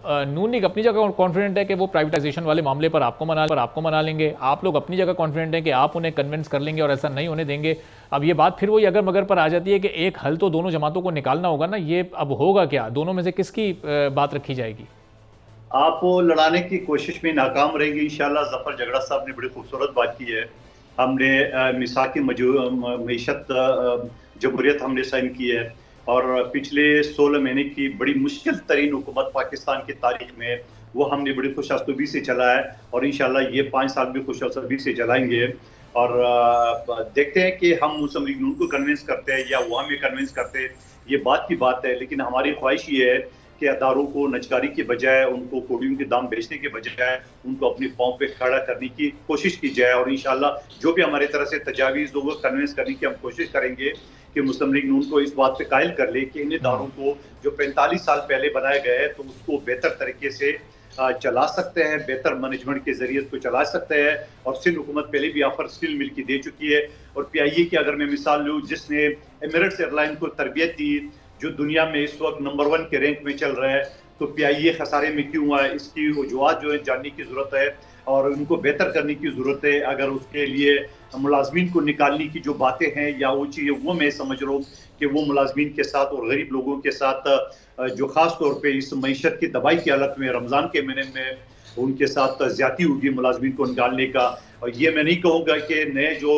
नून league अपनी जगह confident है कि वो प्राइवेटाइजेशन वाले मामले पर आपको मना लेंगे, आप लोग अपनी जगह कॉन्फिडेंट हैं कि आप उन्हें कन्विंस कर लेंगे और ऐसा नहीं होने देंगे। अब ये बात फिर वही अगर मगर पर आ जाती है कि एक हल तो दोनों जमातों को निकालना होगा ना, ये अब होगा क्या, दोनों में से किसकी बात रखी जाएगी? आप वो लड़ाने की कोशिश में नाकाम रहेंगे इंशाल्लाह। जफर झगड़ा साहब ने बड़ी खूबसूरत बात की है। हमने मिसाकी मीशत जमहूरियत हमने साइन की है, और पिछले 16 महीने की बड़ी मुश्किल तरीन हुकूमत पाकिस्तान की तारीख में वो हमने बड़ी खुशअस्लूबी से चला है, और इंशाल्लाह ये 5 साल भी खुशअस्लूबी से चलाएंगे। और देखते हैं कि हम मुस्लिम लीग नून को कन्विंस करते हैं या वो हमें कन्विंस करते हैं, ये बात की बात है। लेकिन हमारी ख्वाहिश ये है कि अदारों को नचकारी के बजाय, उनको कोडियों के दाम बेचने के बजाय उनको अपनी पाँव पे खड़ा करने की कोशिश की जाए। और इंशाल्लाह जो भी हमारे तरह से तजावीज़ लोगों को कन्विंस करने की हम कोशिश करेंगे कि मुस्लिम लीग नून को इस बात पे कायल कर ले कि इन इदारों को जो 45 साल पहले बनाया गया है तो उसको बेहतर तरीके से चला सकते हैं, बेहतर मैनेजमेंट के जरिए इसको चला सकते हैं। और सिंध हुकूमत पहले भी ऑफर स्टील मिल की दे चुकी है। और PIA की अगर मैं मिसाल लूँ, जिसने एमिरेट्स एयरलाइन को तरबियत दी, जो दुनिया में इस वक्त नंबर 1 के रैंक में चल रहा है, तो PIA खसारे में क्यों हुआ है, इसकी वजूहत जो है जानने की ज़रूरत है और उनको बेहतर करने की ज़रूरत है। अगर उसके लिए मुलाजमीन को निकालने की जो बातें हैं या वो चीज़ें, वो मैं समझ रहा हूँ कि वो मुलाजमीन के साथ और गरीब लोगों के साथ जो ख़ास तौर पे इस मईशत की दवाई की हालत में रमज़ान के महीने में उनके साथ ज़्यादती होगी मुलाजमीन को निकालने का। और ये मैं नहीं कहूँगा कि नए जो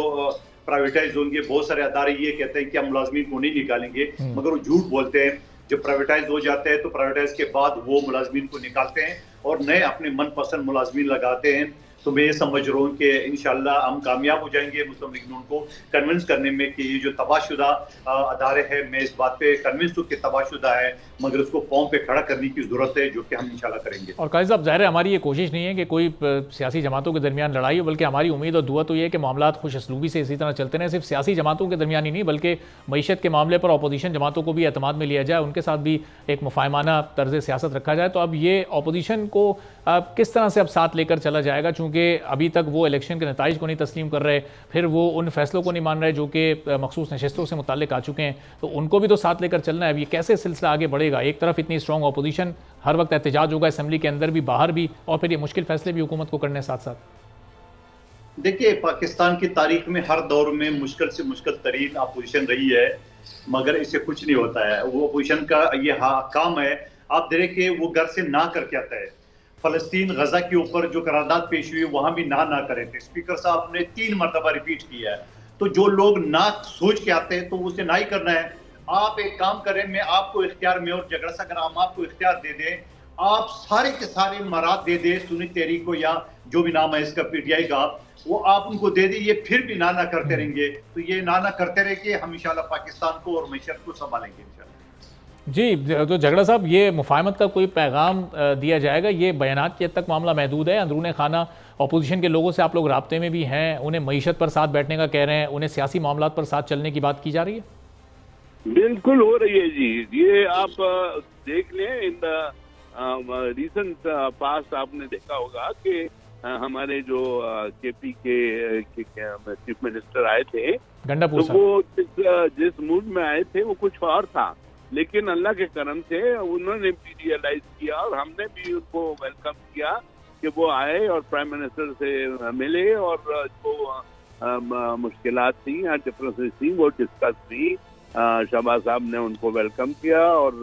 प्राइवेटाइज होंगे, बहुत सारे अदारे ये कहते हैं कि हम मुलाजमीन को नहीं निकालेंगे, मगर वो झूठ बोलते हैं। जब प्राइवेटाइज हो जाते हैं तो प्राइवेटाइज के बाद वो मुलाजमीन को निकालते हैं और नए अपने मनपसंद मुलाजमीन लगाते हैं। तो मैं ये समझ रहा हूँ कि इंशाल्लाह हम कामयाब हो जाएंगे मुस्लिम लीग नून को कन्विंस करने में कि ये जो तबाहशुदा अदारे हैं, मैं इस बात पे कन्विंस हूँ कि तबाहशुदा है, मगर उसको पाँव पे खड़ा करने की ज़रूरत है, जो कि हम इंशाल्लाह करेंगे। और काजी साहब, ज़ाहिर है हमारी ये कोशिश नहीं है कि कोई सियासी जमातों के दरमियान लड़ाई हो, बल्कि हमारी उम्मीद और दुआ तो ये है कि मामला खुश असलूबी से इसी तरह चलते रहें, सिर्फ सियासी जमातों के दरमियान ही नहीं बल्कि मईशत के मामले पर अपोजिशन जमातों को भी एतमाद में लिया जाए, उनके साथ भी एक मुफाहमाना तर्ज सियासत रखा जाए। तो अब ये अपोजिशन को किस तरह से अब साथ लेकर चला जाएगा, चूँकि अभी तक वो इलेक्शन के नताइज को नहीं तस्लीम कर रहे, फिर वो उन फैसलों को नहीं मान रहे जो कि मखसूस नशस्तों से मुताल्लिक आ चुके हैं, तो उनको भी तो साथ लेकर चलना है। अब ये कैसे सिलसिला आगे बढ़ेगा? एक तरफ इतनी स्ट्रॉन्ग अपोजिशन, हर वक्त एहतजाज होगा असेंबली के अंदर भी बाहर भी, और फिर ये मुश्किल फैसले भी हुकूमत को करने साथ साथ। देखिए, पाकिस्तान की तारीख में हर दौर में मुश्किल से मुश्किल तरीन अपोजिशन रही है, मगर इससे कुछ नहीं होता है। वो अपोजिशन का ये काम है, आप देखिए वो घर से ना करके आता है। फलस्तीन गजा के ऊपर जो करारदाद पेश हुई वहां भी ना करें थे, स्पीकर साहब ने 3 मरतबा रिपीट किया है। तो जो लोग ना सोच के आते हैं तो उसे ना ही करना है। आप एक काम करें, मैं आपको इख्तियार में और झगड़ा सा हम आपको इख्तियार दे दें, आप सारे के सारे मराद दे दे सुन्नी तहरीक को या जो भी नाम है इसका PTI का, वो आप उनको दे दी, ये फिर भी ना करते रहेंगे। तो ये ना करते रहेंगे, हम इंशाल्लाह पाकिस्तान को और मैशत को संभालेंगे इंशाल्लाह। जी, तो झगड़ा साहब, ये मुफाहमत का कोई पैगाम दिया जाएगा? ये बयानात के तक मामला महदूद है? अंदरूने खाना अपोजिशन के लोगों से आप लोग राब्ते में भी हैं, उन्हें मईशत पर साथ बैठने का कह रहे हैं, उन्हें सियासी मामलात पर साथ चलने की बात की जा रही है? बिल्कुल हो रही है जी। ये आप देख लें, इन रिसेंट पास्ट आपने देखा होगा कि हमारे जो KP के चीफ मिनिस्टर आए थे, गंडापुर तो वो जिस मूड में आए थे वो कुछ और था, लेकिन अल्लाह के करम से उन्होंने भी रियलाइज किया और हमने भी उनको वेलकम किया कि वो आए और प्राइम मिनिस्टर से मिले और जो मुश्किलात थी या डिफरेंसेस थी वो डिस्कस हुई। शहबाज साहब ने उनको वेलकम किया और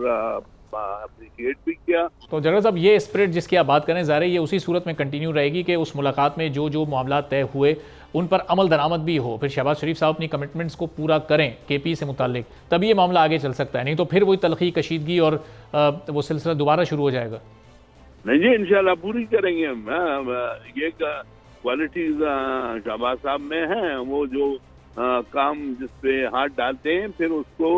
अप्रिशिएट भी किया। तो झगड़ा साहब, ये स्पिरिट जिसकी आप बात करें, ज़ाहिर है ये उसी सूरत में कंटिन्यू रहेगी कि उस मुलाकात में जो जो मामला तय हुए उन पर अमल दरामद भी हो, फिर शहबाज शरीफ साहब अपनी कमिटमेंट्स को पूरा करें KP से मुतालिक, तभी ये मामला आगे चल सकता है, नहीं तो फिर वही तलखी, कशीदगी और वो सिलसिला दोबारा शुरू हो जाएगा। नहीं जी, इंशाल्लाह पूरी करेंगे हम। ये क्वालिटीज शहबाज साहब में हैं, वो जो काम जिस पे हाथ डालते हैं फिर उसको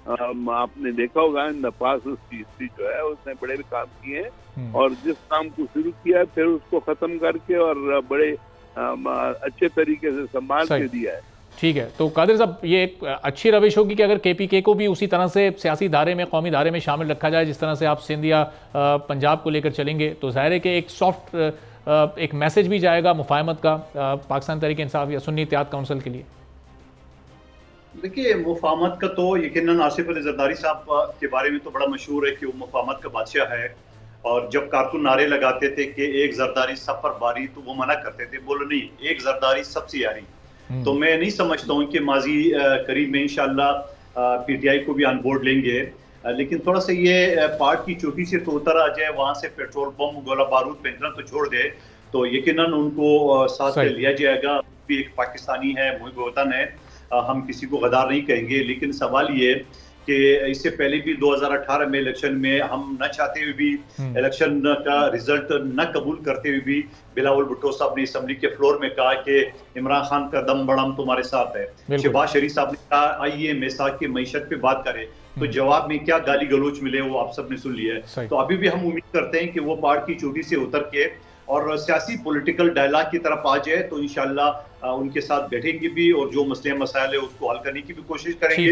आपने देखा होगा इन द पास्ट उसकी हिस्ट्री जो है उसने बड़े भी काम किए हैं और जिस काम को शुरू किया है फिर उसको खत्म करके और बड़े अच्छे तरीके से संभाल के दिया है। ठीक है, तो कादिर साहब, ये एक अच्छी रविश होगी कि अगर KPK को भी उसी तरह से सियासी धारे में, कौमी धारे में शामिल रखा जाए जिस तरह से आप सिंध या पंजाब को लेकर चलेंगे, तो जाहिर है कि एक सॉफ्ट एक मैसेज भी जाएगा मुफाहमत का पाकिस्तान तहरीक इंसाफ या सुन्नी इत्तेहाद काउंसिल के लिए। देखिए, मुफाहमत का तो यकीनन आसिफ अली जरदारी साहब के बारे में तो बड़ा मशहूर है कि वो मुफाहमत का बादशाह है। और जब कारकुन नारे लगाते थे कि एक जरदारी सब पर बारी, तो वो मना करते थे, बोलो नहीं, एक जरदारी सबसे यारी। तो मैं नहीं समझता हूँ कि माजी करीब में इंशाल्लाह पीटीआई को भी ऑन बोर्ड लेंगे, लेकिन थोड़ा सा ये पहाड़ की चोटी से तो उतर आ जाए, वहां से पेट्रोल बम गोला बारूद पेंजना तो छोड़ दे, तो यकीनन उनको साथ में लिया जाएगा। भी एक पाकिस्तानी है, मुहिब वतन है, हम किसी को गद्दार नहीं कहेंगे, लेकिन सवाल ये कि इससे पहले भी 2018 में इलेक्शन में हम न चाहते हुए भी इलेक्शन का रिजल्ट न कबूल करते हुए भी बिलावल भुट्टो साहब ने असेंबली के फ्लोर में कहा कि इमरान खान का दम बड़म तुम्हारे साथ है। शहबाज शरीफ साहब ने कहा आइए मैसाक की मईशत पे बात करें, तो जवाब में क्या गाली गलोच मिले वो आप सब ने सुन लिया है। तो अभी भी हम उम्मीद करते हैं कि वो पहाड़ की चोटी से उतर के और सियासी पॉलिटिकल डायलॉग की तरफ आ जाए, तो इंशाल्लाह उनके साथ बैठेंगे भी और जो मसले मसाइल है उसको हल करने की भी कोशिश करेंगे।